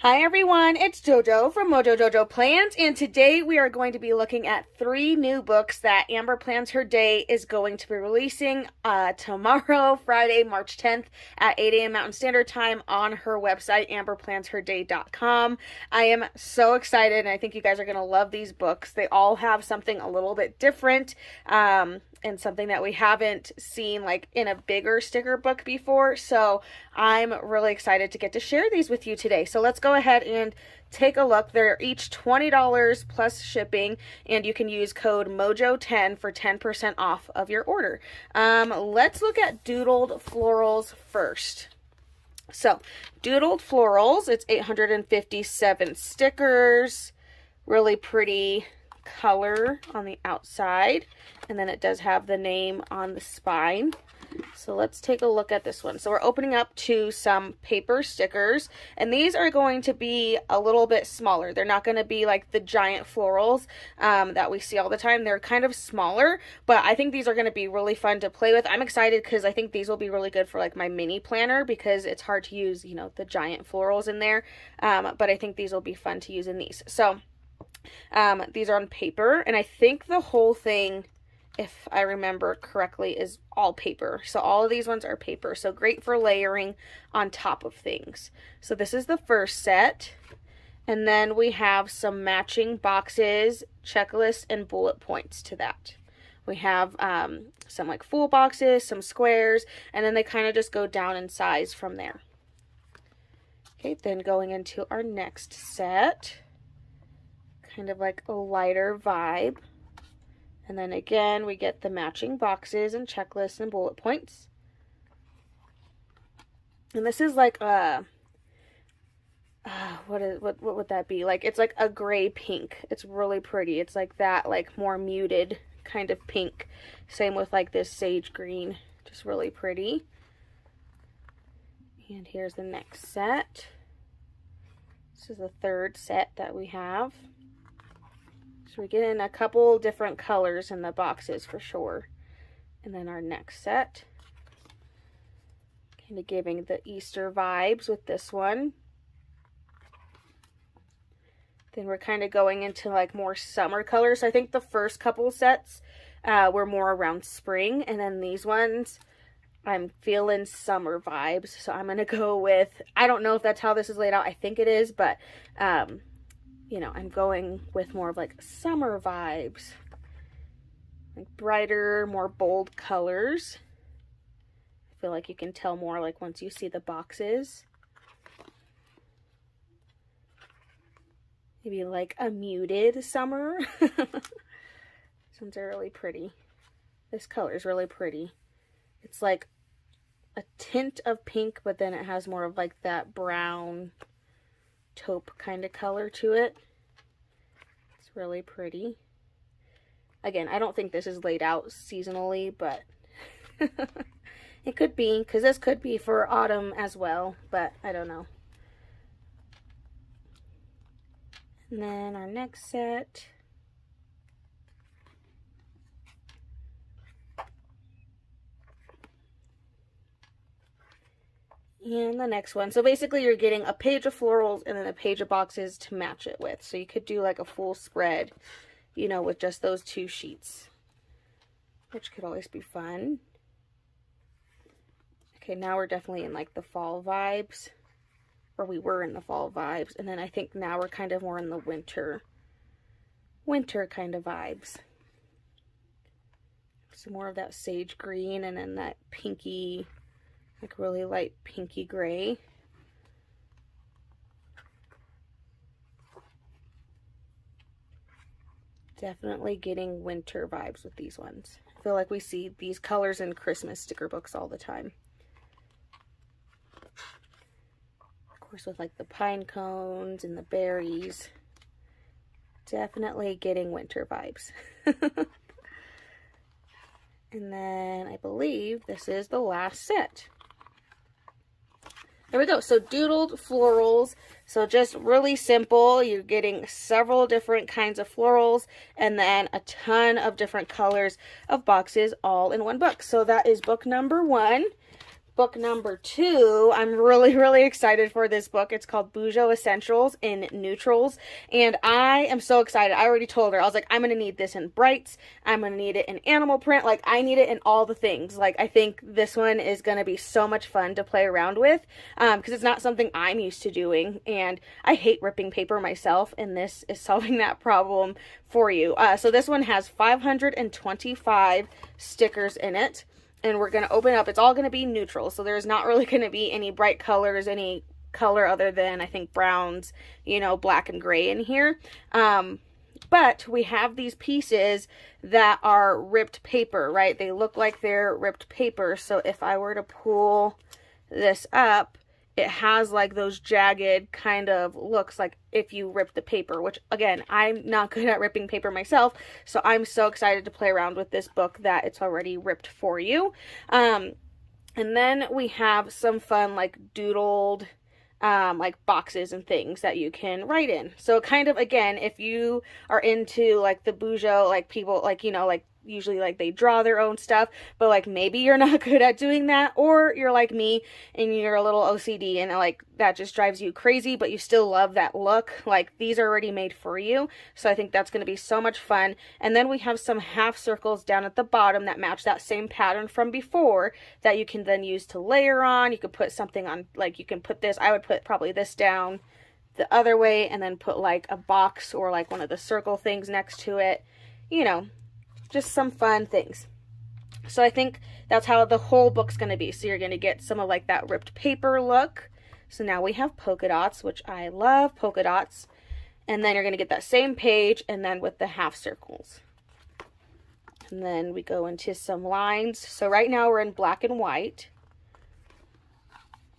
Hi everyone, it's JoJo from Mojo Jojo Plans, and today we are going to be looking at 3 new books that Amber Plans Her Day is going to be releasing tomorrow, Friday, March 10th at 8 a.m. Mountain Standard Time on her website, AmberPlansHerDay.com. I am so excited, and I think you guys are going to love these books. They all have something a little bit different, and something that we haven't seen like in a bigger sticker book before. So I'm really excited to get to share these with you today. So let's go ahead and take a look. They're each $20 plus shipping, and you can use code MOJO10 for 10% off of your order. Let's look at Doodled Florals first. So Doodled Florals, it's 857 stickers, really pretty color on the outside, and then it does have the name on the spine. So let's take a look at this one. So we're opening up to some paper stickers, and these are going to be a little bit smaller. They're not going to be like the giant florals that we see all the time. They're kind of smaller, but I think these are going to be really fun to play with. I'm excited because I think these will be really good for like my mini planner, because it's hard to use, you know, the giant florals in there, but I think these will be fun to use in these. So these are on paper, and I think the whole thing, if I remember correctly, is all paper. So all of these ones are paper, so great for layering on top of things. So this is the first set, and then we have some matching boxes, checklists, and bullet points to that. We have some like full boxes, some squares, and then they kind of just go down in size from there. Okay, then going into our next set, kind of like a lighter vibe. And then again, we get the matching boxes and checklists and bullet points. And this is like a, what would that be? Like, it's like a gray pink. It's really pretty. It's like that, like more muted kind of pink. Same with like this sage green, just really pretty. And here's the next set. This is the third set that we have. So we get in a couple different colors in the boxes for sure. And then our next set, kind of giving the Easter vibes with this one. Then we're kind of going into like more summer colors. So I think the first couple sets were more around spring, and then these ones, I'm feeling summer vibes. So I'm going to go with, I don't know if that's how this is laid out. I think it is, but you know, I'm going with more of like summer vibes, like brighter, more bold colors. I feel like you can tell more like once you see the boxes. Maybe like a muted summer. These ones are really pretty. This color is really pretty. It's like a tint of pink, but then it has more of like that brown taupe kind of color to it. It's really pretty. Again, I don't think this is laid out seasonally, but it could be, because this could be for autumn as well, but I don't know. And then our next set, and the next one. So basically you're getting a page of florals and then a page of boxes to match it with. So you could do like a full spread, you know, with just those 2 sheets, which could always be fun. Okay, now we're definitely in like the fall vibes, or we were in the fall vibes. And then I think now we're kind of more in the winter kind of vibes. So more of that sage green, and then that pinky, like really light pinky gray. Definitely getting winter vibes with these ones. I feel like we see these colors in Christmas sticker books all the time. Of course, with like the pine cones and the berries. Definitely getting winter vibes. And then I believe this is the last set. There we go. So Doodled Florals. So just really simple. You're getting several different kinds of florals, and then a ton of different colors of boxes all in one book. So that is book number 1. book number 2. I'm really excited for this book. It's called Bujo Essentials in Neutrals, and I am so excited. I already told her, I was like, I'm going to need this in brights. I'm going to need it in animal print. Like, I need it in all the things. Like, I think this one is going to be so much fun to play around with, because it's not something I'm used to doing, and I hate ripping paper myself, and this is solving that problem for you. So this one has 525 stickers in it. And we're going to open up. It's all going to be neutral. So there's not really going to be any bright colors, any color other than, I think, browns, you know, black and gray in here. But we have these pieces that are ripped paper, right? They look like they're ripped paper. So if I were to pull this up, it has like those jagged kind of looks like if you rip the paper, which again, I'm not good at ripping paper myself. So I'm so excited to play around with this book that it's already ripped for you. And then we have some fun like doodled like boxes and things that you can write in. So kind of, again, if you are into like the Bujo, like people like, you know, like usually like they draw their own stuff, but like maybe you're not good at doing that, or you're like me and you're a little OCD and like that just drives you crazy, but you still love that look. Like, these are already made for you. So I think that's going to be so much fun. And then we have some half circles down at the bottom that match that same pattern from before that you can then use to layer on. You could put something on, like you can put this, I would put probably this down the other way and then put like a box or like one of the circle things next to it, you know, just some fun things. So I think that's how the whole book's going to be. So you're going to get some of like that ripped paper look. So now we have polka dots, which I love polka dots. And then you're going to get that same page and then with the half circles. And then we go into some lines. So right now we're in black and white.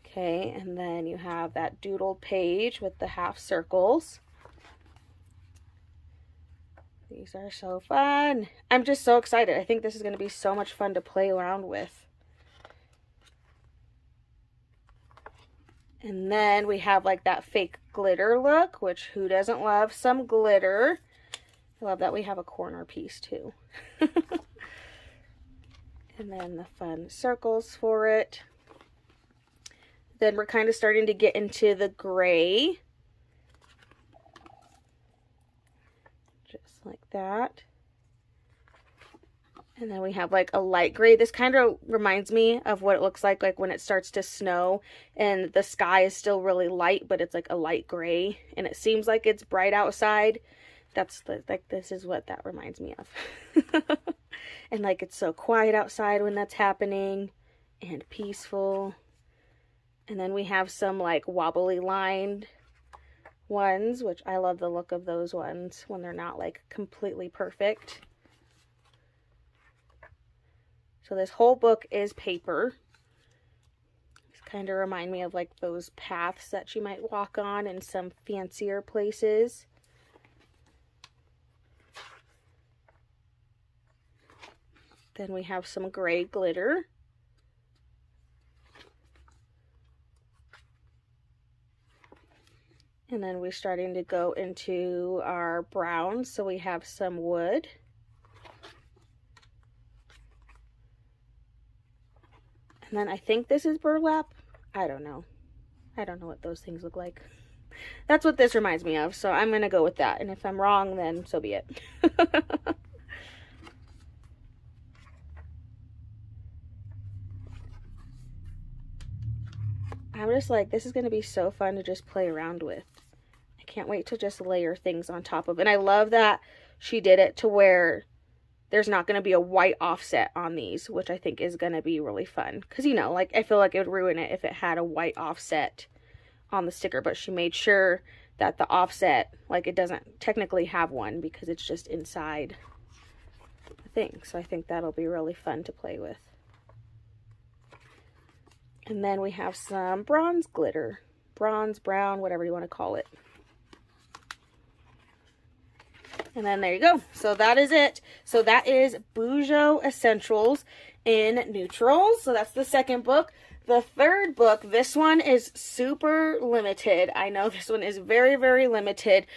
Okay, and then you have that doodled page with the half circles. These are so fun. I'm just so excited. I think this is going to be so much fun to play around with. And then we have like that fake glitter look, which who doesn't love some glitter? I love that we have a corner piece too. And then the fun circles for it. Then we're kind of starting to get into the gray. Just like that. And then we have like a light gray. This kind of reminds me of what it looks like when it starts to snow and the sky is still really light, but it's like a light gray and it seems like it's bright outside. That's like, this is what that reminds me of. And like, it's so quiet outside when that's happening and peaceful. And then we have some like wobbly lined ones, which I love the look of those ones when they're not like completely perfect. So this whole book is paper. These kind of remind me of like those paths that you might walk on in some fancier places. Then we have some gray glitter. And then we're starting to go into our browns. So we have some wood. And then I think this is burlap. I don't know. I don't know what those things look like. That's what this reminds me of. So I'm going to go with that. And if I'm wrong, then so be it. I'm just like, this is going to be so fun to just play around with. I can't wait to just layer things on top of. And I love that she did it to where there's not going to be a white offset on these, which I think is going to be really fun. Because, you know, like, I feel like it would ruin it if it had a white offset on the sticker. But she made sure that the offset, like, it doesn't technically have one because it's just inside the thing. So I think that'll be really fun to play with. And then we have some bronze glitter. Bronze, brown, whatever you want to call it. And then there you go. So that is it. So that is Bujo Essentials in Neutrals. So that's the second book. The third book, this one is super limited. I know this one is very, very limited.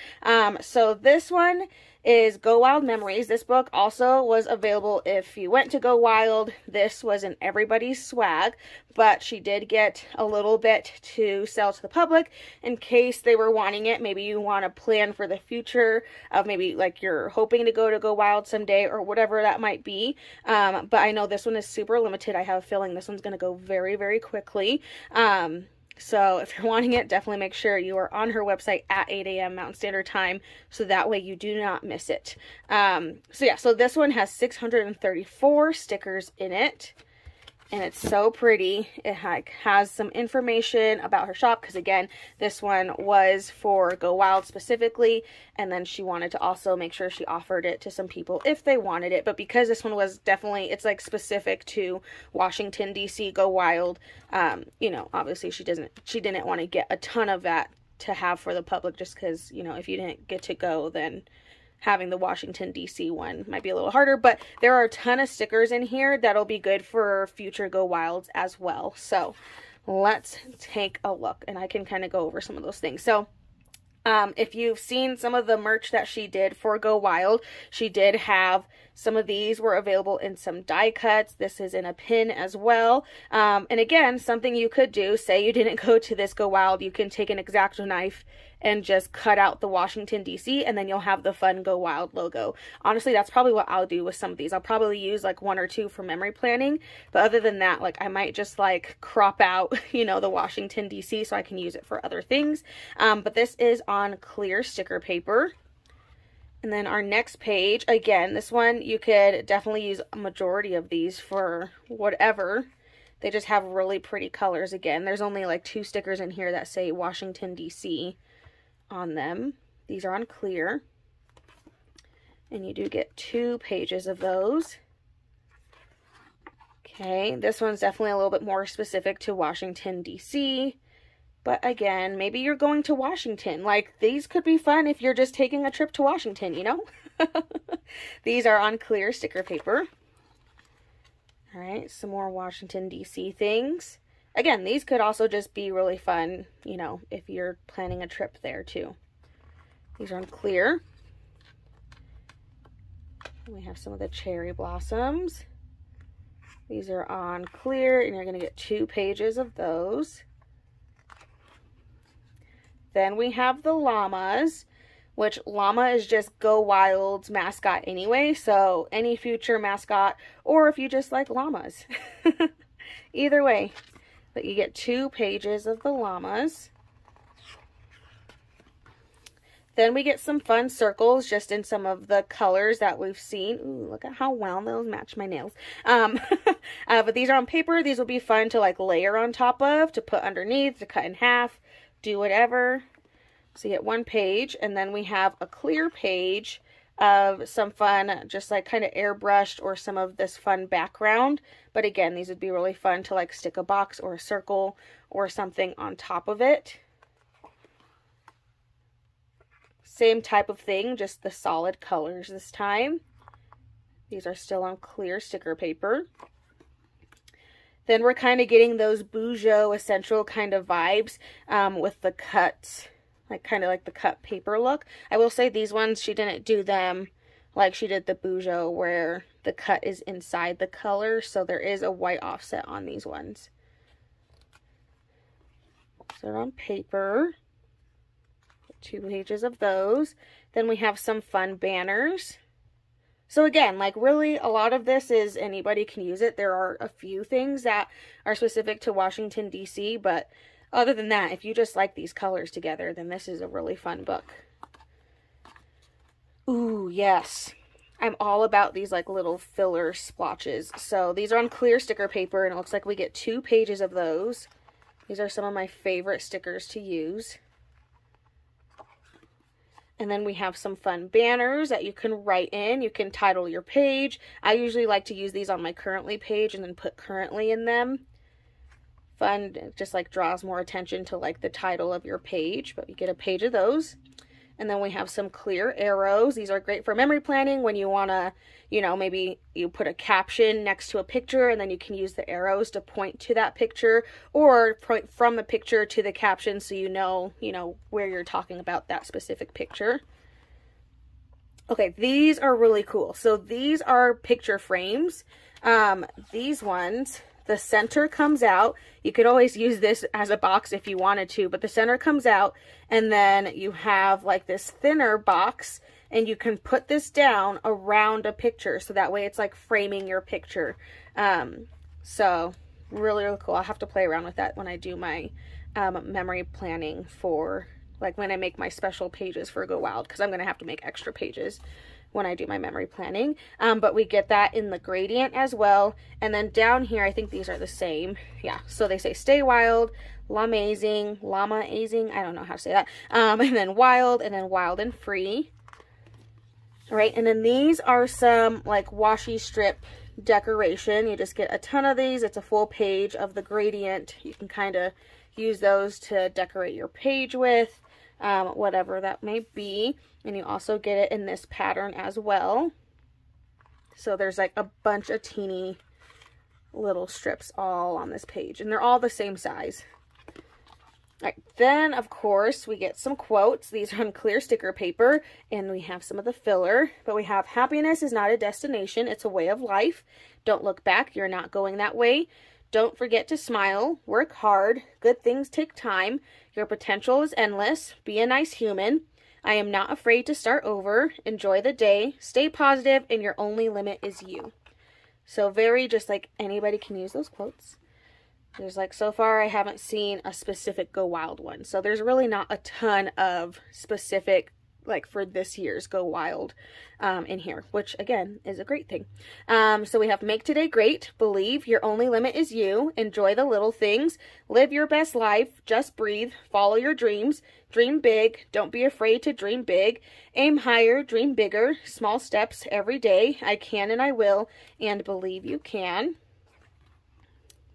So this one is Go Wild Memories. This book also was available if you went to Go Wild. This was in everybody's swag, but she did get a little bit to sell to the public in case they were wanting it. Maybe you want to plan for the future of maybe like you're hoping to Go Wild someday or whatever that might be. But I know this one is super limited. I have a feeling this one's going to go very, very quickly. So if you're wanting it, definitely make sure you are on her website at 8 a.m. Mountain Standard Time, so that way you do not miss it. So this one has 634 stickers in it, and it's so pretty. It has some information about her shop, because again, this one was for Go Wild specifically, and then she wanted to also make sure she offered it to some people if they wanted it. But because this one was definitely, it's like specific to Washington DC Go Wild, you know, obviously she didn't want to get a ton of that to have for the public, just because, you know, if you didn't get to go, then having the Washington DC one might be a little harder. But there are a ton of stickers in here that'll be good for future Go Wilds as well. So let's take a look, and I can kind of go over some of those things. So if you've seen some of the merch that she did for Go Wild, she did have some of these were available in some die cuts. This is in a pin as well. And again, something you could do, say you didn't go to this Go Wild, you can take an X-Acto knife and just cut out the Washington DC, and then you'll have the fun Go Wild logo. Honestly, that's probably what I'll do with some of these. I'll probably use like one or two for memory planning, but other than that, like I might just like crop out, you know, the Washington DC so I can use it for other things. But this is on clear sticker paper. And then our next page, again, this one you could definitely use a majority of these for whatever. They just have really pretty colors. Again, there's only like 2 stickers in here that say Washington DC on them. These are on clear, and you do get 2 pages of those. Okay, this one's definitely a little bit more specific to Washington DC, but again, maybe you're going to Washington. Like, these could be fun if you're just taking a trip to Washington, you know. These are on clear sticker paper. All right, some more Washington DC things. Again, these could also just be really fun, you know, if you're planning a trip there too. These are on clear. We have some of the cherry blossoms. These are on clear, and you're going to get 2 pages of those. Then we have the llamas, which llama is just Go Wild's mascot anyway, so any future mascot, or if you just like llamas. Either way. But you get 2 pages of the llamas. Then we get some fun circles just in some of the colors that we've seen. Ooh, look at how well those match my nails. But these are on paper. These will be fun to like layer on top of, to put underneath, to cut in half, do whatever. So you get 1 page, and then we have a clear page of some fun, just like kind of airbrushed or some of this fun background. But again, these would be really fun to like stick a box or a circle or something on top of it. Same type of thing, just the solid colors this time. These are still on clear sticker paper. Then we're kind of getting those Bougeot essential kind of vibes with the cuts. Like kind of like the cut paper look. I will say these ones, she didn't do them like she did the Bougeot where the cut is inside the color. So there is a white offset on these ones. So they're on paper. 2 pages of those. Then we have some fun banners. So again, like really a lot of this is anybody can use it. There are a few things that are specific to Washington DC, but other than that, if you just like these colors together, then this is a really fun book. Ooh, yes. I'm all about these like little filler splotches. So these are on clear sticker paper, and it looks like we get 2 pages of those. These are some of my favorite stickers to use. And then we have some fun banners that you can write in. You can title your page. I usually like to use these on my currently page and then put currently in them. Fun, just like draws more attention to like the title of your page, but you get a page of those. And then we have some clear arrows. These are great for memory planning when you want to, you know, maybe you put a caption next to a picture and then you can use the arrows to point to that picture, or point from the picture to the caption so you know, where you're talking about that specific picture. Okay, these are really cool. So these are picture frames. These ones, the center comes out. You could always use this as a box if you wanted to, but the center comes out, and then you have like this thinner box, and you can put this down around a picture, so that way it's like framing your picture. So really, really cool. I'll have to play around with that when I do my memory planning for, like, when I make my special pages for Go Wild, because I'm going to have to make extra pages when I do my memory planning. But we get that in the gradient as well. And then down here, I think these are the same. Yeah, so they say stay wild, llama-azing, I don't know how to say that. And then wild and free. All right, and then these are some like washi strip decoration. You just get a ton of these. It's a full page of the gradient. You can kind of use those to decorate your page with, whatever that may be. And you also get it in this pattern as well. So there's like a bunch of teeny little strips all on this page, and they're all the same size. All right, then of course we get some quotes. These are on clear sticker paper, and we have some of the filler, but we have happiness is not a destination, it's a way of life. Don't look back, you're not going that way. Don't forget to smile, work hard, good things take time, your potential is endless, be a nice human. I am not afraid to start over, enjoy the day, stay positive, and your only limit is you. So very just like anybody can use those quotes. There's like, so far I haven't seen a specific Go Wild one. So there's really not a ton of specific, like for this year's Go Wild in here, which again is a great thing. So we have make today great, believe your only limit is you, enjoy the little things, live your best life, just breathe, follow your dreams, dream big, don't be afraid to dream big, aim higher, dream bigger, small steps every day, I can and I will, and believe you can.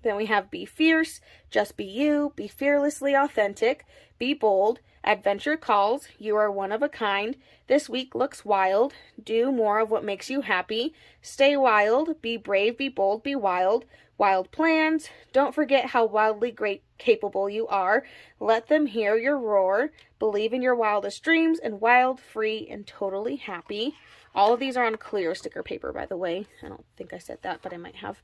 Then we have be fierce, just be you, be fearlessly authentic, be bold, adventure calls, you are one of a kind, this week looks wild, do more of what makes you happy, stay wild, be brave, be bold, be wild, wild plans, don't forget how wildly great capable you are, let them hear your roar, believe in your wildest dreams, and wild, free, and totally happy. All of these are on clear sticker paper, by the way. I don't think I said that, but I might have.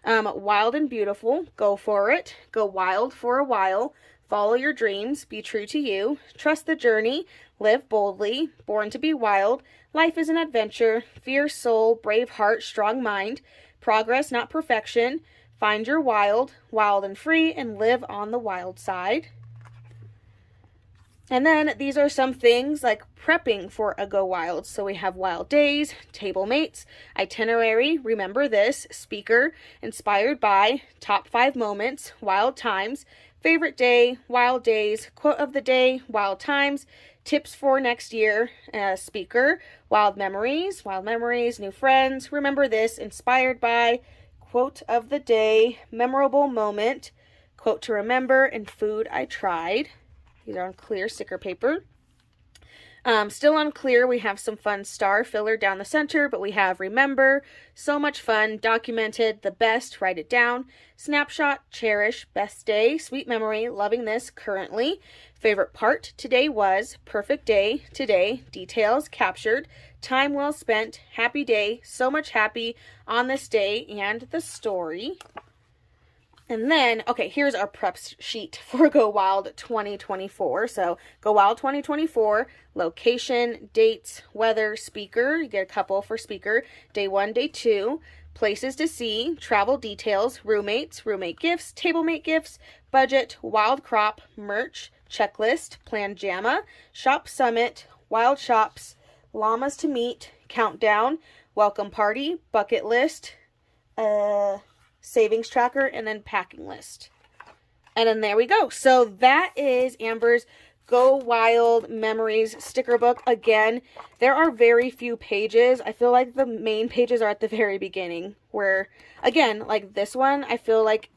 Wild and beautiful, go for it, go wild for a while, follow your dreams, be true to you, trust the journey, live boldly, born to be wild, life is an adventure, fierce soul, brave heart, strong mind, progress not perfection, find your wild, wild and free, and live on the wild side. And then these are some things like prepping for a Go Wild. So we have wild days, table mates, itinerary, remember this, speaker, inspired by, top 5 moments, wild times, favorite day, wild days, quote of the day, wild times, tips for next year, speaker, wild memories, new friends, remember this, inspired by, quote of the day, memorable moment, quote to remember, and food I tried. These are on clear sticker paper. Still on clear, we have some fun star filler down the center, but we have remember, so much fun, documented, the best, write it down, snapshot, cherish, best day, sweet memory, loving this, currently, favorite part, today was, perfect day, today, details, captured, time well spent, happy day, so much happy, on this day, and the story. And then, okay, here's our prep sheet for Go Wild 2024. So, Go Wild 2024, location, dates, weather, speaker. You get a couple for speaker. Day 1, day 2, places to see, travel details, roommates, roommate gifts, tablemate gifts, budget, wild crop, merch, checklist, plan JAMA, shop summit, wild shops, llamas to meet, countdown, welcome party, bucket list, savings tracker, and then packing list. And then there we go. So that is Amber's Go Wild Memories sticker book. Again, there are very few pages. I feel like the main pages are at the very beginning, where again, like this one, I feel like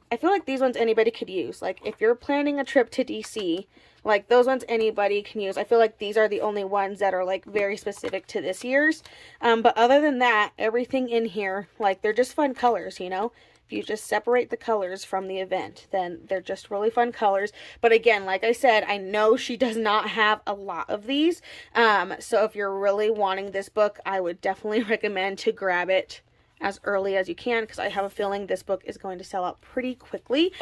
these ones anybody could use. Like if you're planning a trip to DC, like those ones anybody can use. I feel like these are the only ones that are like very specific to this year's. But other than that, everything in here, like they're just fun colors, you know? you just separate the colors from the event, then they're just really fun colors. But again, like I said, I know she does not have a lot of these. So if you're really wanting this book, I would definitely recommend to grab it as early as you can, because I have a feeling this book is going to sell out pretty quickly.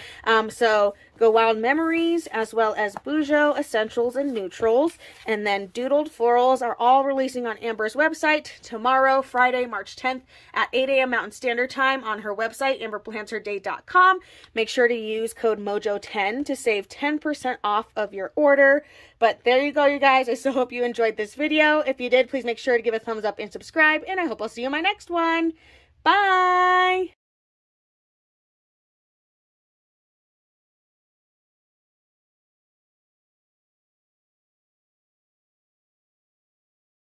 So Go Wild Memories, as well as Bujo, Essentials, and Neutrals, and then Doodled Florals are all releasing on Amber's website tomorrow, Friday, March 10th at 8 a.m. Mountain Standard Time on her website, AmberPlansHerDay.com. Make sure to use code MOJO10 to save 10% off of your order. But there you go, you guys. I so hope you enjoyed this video. If you did, please make sure to give a thumbs up and subscribe, and I hope I'll see you in my next one. Bye!